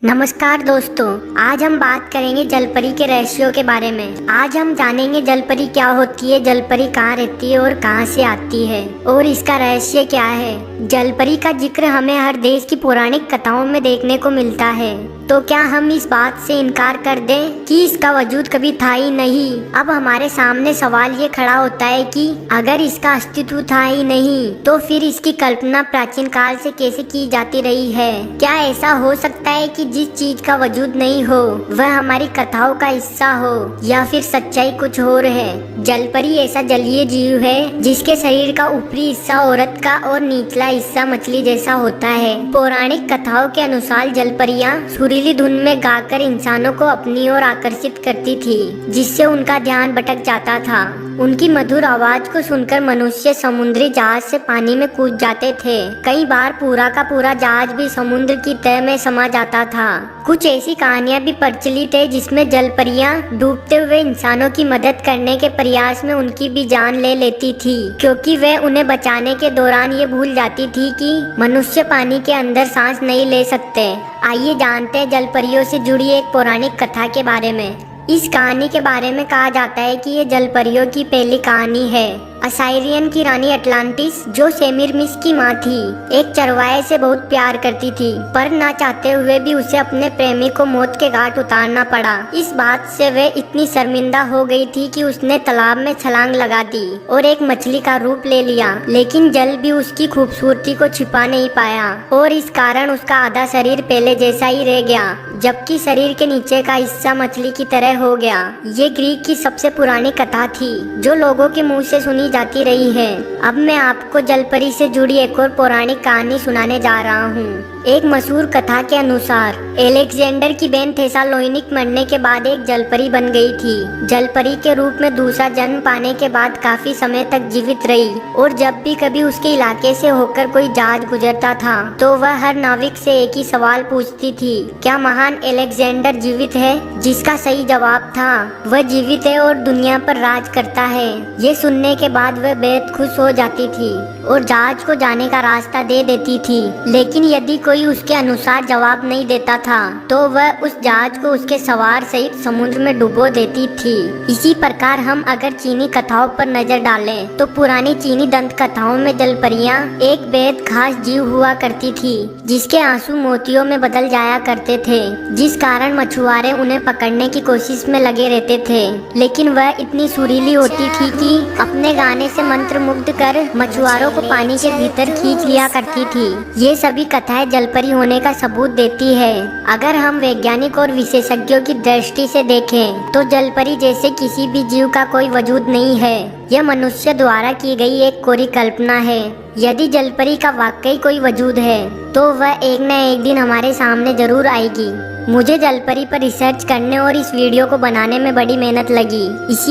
नमस्कार दोस्तों, आज हम बात करेंगे जलपरी के रहस्यों के बारे में। आज हम जानेंगे जलपरी क्या होती है, जलपरी कहाँ रहती है और कहाँ से आती है और इसका रहस्य क्या है। जलपरी का जिक्र हमें हर देश की पौराणिक कथाओं में देखने को मिलता है, तो क्या हम इस बात से इनकार कर दें कि इसका वजूद कभी था ही नहीं। अब हमारे सामने सवाल ये खड़ा होता है कि अगर इसका अस्तित्व था ही नहीं तो फिर इसकी कल्पना प्राचीन काल से कैसे की जाती रही है। क्या ऐसा हो सकता है कि जिस चीज का वजूद नहीं हो वह हमारी कथाओं का हिस्सा हो, या फिर सच्चाई कुछ और है। जलपरी ऐसा जलीय जीव है जिसके शरीर का ऊपरी हिस्सा औरत का और निचला हिस्सा मछली जैसा होता है। पौराणिक कथाओं के अनुसार जलपरियां सुरीली धुन में गाकर इंसानों को अपनी ओर आकर्षित करती थी, जिससे उनका ध्यान भटक जाता था। उनकी मधुर आवाज को सुनकर मनुष्य समुद्री जहाज से पानी में कूद जाते थे। कई बार पूरा का पूरा जहाज भी समुद्र की तह में समा जाता था। कुछ ऐसी कहानियां भी प्रचलित है जिसमें जलपरियां डूबते हुए इंसानों की मदद करने के प्रयास में उनकी भी जान ले लेती थी, क्योंकि वे उन्हें बचाने के दौरान ये भूल जाती थी कि मनुष्य पानी के अंदर सांस नहीं ले सकते। आइए जानते हैं जलपरियों से जुड़ी एक पौराणिक कथा के बारे में। इस कहानी के बारे में कहा जाता है कि ये जलपरियों की पहली कहानी है। असाइरियन की रानी अटलांटिस, जो सेमिरमिस की माँ थी, एक चरवाहे से बहुत प्यार करती थी, पर ना चाहते हुए भी उसे अपने प्रेमी को मौत के घाट उतारना पड़ा। इस बात से वह इतनी शर्मिंदा हो गई थी कि उसने तालाब में छलांग लगा दी और एक मछली का रूप ले लिया। लेकिन जल भी उसकी खूबसूरती को छिपा नहीं पाया और इस कारण उसका आधा शरीर पहले जैसा ही रह गया, जबकि शरीर के नीचे का हिस्सा मछली की तरह हो गया। ये ग्रीक की सबसे पुरानी कथा थी जो लोगों के मुंह से सुनी जाती रही है। अब मैं आपको जलपरी से जुड़ी एक और पौराणिक कहानी सुनाने जा रहा हूँ। एक मशहूर कथा के अनुसार एलेक्जेंडर की बहन थेसालोनिक मरने के बाद एक जलपरी बन गई थी। जलपरी के रूप में दूसरा जन्म पाने के बाद काफी समय तक जीवित रही और जब भी कभी उसके इलाके से होकर कोई जहाज गुजरता था तो वह हर नाविक से एक ही सवाल पूछती थी, क्या महान एलेक्जेंडर जीवित है? जिसका सही जवाब था, वह जीवित है और दुनिया पर राज करता है। ये सुनने के बाद वह बेहद खुश हो जाती थी और जहाज को जाने का रास्ता दे देती थी। लेकिन यदि कोई उसके अनुसार जवाब नहीं देता था तो वह उस जहाज को उसके सवार सहित समुद्र में डुबो देती थी। इसी प्रकार हम अगर चीनी कथाओं पर नजर डालें तो पुरानी चीनी दंत कथाओं में जलपरियां एक बेहद खास जीव हुआ करती थी, जिसके आंसू मोतियों में बदल जाया करते थे, जिस कारण मछुआरे उन्हें पकड़ने की कोशिश में लगे रहते थे। लेकिन वह इतनी सुरीली होती थी कि अपने गाने से मंत्र मुग्ध कर मछुआरों को पानी के भीतर खींच लिया करती थी। ये सभी कथाएं जलपरी होने का सबूत देती है। अगर हम वैज्ञानिक और विशेषज्ञों की दृष्टि से देखें तो जलपरी जैसे किसी भी जीव का कोई वजूद नहीं है। यह मनुष्य द्वारा की गई एक कोरी कल्पना है। यदि जलपरी का वाकई कोई वजूद है तो वह एक न एक दिन हमारे सामने जरूर आएगी। मुझे जलपरी पर रिसर्च करने और इस वीडियो को बनाने में बड़ी मेहनत लगी। इसी